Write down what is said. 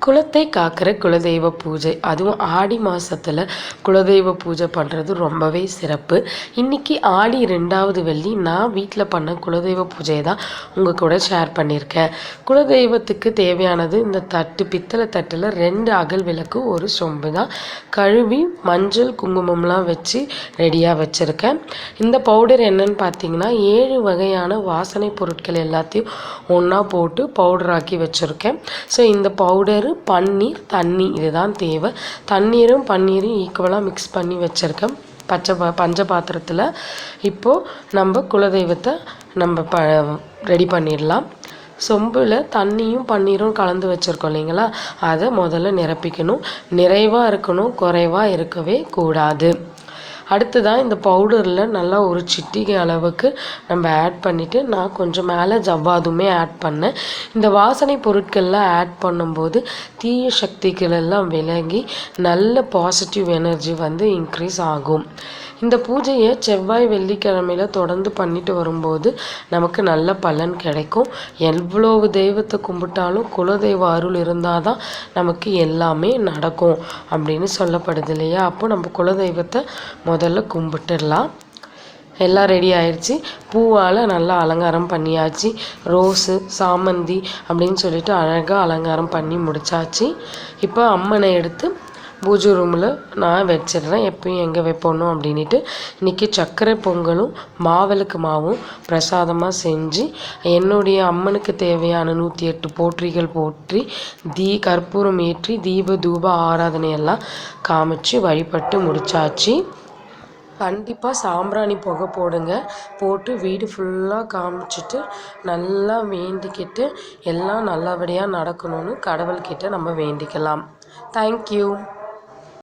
குலத்தை காக்கிற குலதெய்வ பூஜை, அதுவும் ஆடி மாதத்தில் குலதெய்வ பூஜை பண்ணுறது ரொம்பவே சிறப்பு. இன்றைக்கி ஆடி 2வது வெள்ளி நான் வீட்டில் பண்ண குலதெய்வ பூஜையை தான் உங்கள் கூட ஷேர் பண்ணியிருக்கேன். குலதெய்வத்துக்கு தேவையானது இந்த தட்டு, பித்தளை தட்டில் 2 அகல் விளக்கு, ஒரு சொம்பு தான். கழுவி மஞ்சள் குங்குமம்லாம் வச்சு ரெடியாக வச்சுருக்கேன். இந்த பவுடர் என்னன்னு பார்த்தீங்கன்னா 7 வகையான வாசனை பொருட்கள் எல்லாத்தையும் ஒன்றா போட்டு பவுடராக்கி வச்சுருக்கேன். ஸோ இந்த பவுடரு, பன்னீர், தண்ணி இதுதான் தேவை. தண்ணீரும் பன்னீரும் ஈக்குவலாக மிக்ஸ் பண்ணி வச்சுருக்கேன் பஞ்ச பாத்திரத்தில். இப்போது நம்ம குலதெய்வத்தை ரெடி பண்ணிடலாம். சொம்பில் தண்ணியும் பன்னீரும் கலந்து வச்சுருக்கோம் இல்லைங்களா, அதை முதல்ல நிரப்பிக்கணும். நிறைவாக இருக்கணும், குறைவாக இருக்கவே கூடாது. அடுத்ததான் இந்த பவுடரில் நல்லா ஒரு சிட்டிகை அளவுக்கு நம்ம ஆட் பண்ணிவிட்டு, நான் கொஞ்சம் மேலே ஜவ்வாதுமே ஆட் பண்ணேன். இந்த வாசனை பொருட்கள்லாம் ஆட் பண்ணும்போது தீய சக்திகள் எல்லாம் விலகி நல்ல பாசிட்டிவ் எனர்ஜி இன்க்ரீஸ் ஆகும். இந்த பூஜையை செவ்வாய் வெள்ளிக்கிழமையில் தொடர்ந்து பண்ணிட்டு வரும்போது நமக்கு நல்ல பலன் கிடைக்கும். எவ்வளவு தெய்வத்தை கும்பிட்டாலும் குலதெய்வ அருள் இருந்தால் தான் நமக்கு எல்லாமே நடக்கும் அப்படின்னு சொல்லப்படுது இல்லையா. அப்போ நம்ம குலதெய்வத்தை முதல்ல கும்பிட்டுடலாம். எல்லாம் ரெடி ஆயிடுச்சு. பூவால் நல்லா அலங்காரம் பண்ணியாச்சு. ரோஸு, சாமந்தி அப்படின்னு சொல்லிட்டு அழகாக அலங்காரம் பண்ணி முடிச்சாச்சு. இப்போ அம்மனை எடுத்து பூஜை ரூமில் நான் வச்சிடுறேன். எப்பயும் எங்கே வைப்போணும் அப்படின்ட்டு இன்றைக்கி சர்க்கரை பொங்கலும் மாவிளக்கு மாவும் பிரசாதமாக செஞ்சு என்னுடைய அம்மனுக்கு தேவையான 108 போற்றிகள் போற்றி கற்பூரம் ஏற்றி தீப தூப ஆராதனையெல்லாம் காமிச்சு வழிபட்டு முடிச்சாச்சு. கண்டிப்பாக சாம்பிராணி புகை போடுங்க. போட்டு வீடு ஃபுல்லாக காமிச்சிட்டு நல்லா வேண்டிக்கிட்டு எல்லாம் நல்லபடியாக நடக்கணும்னு கடவுள்கிட்ட நம்ம வேண்டிக்கலாம். தேங்க்யூ.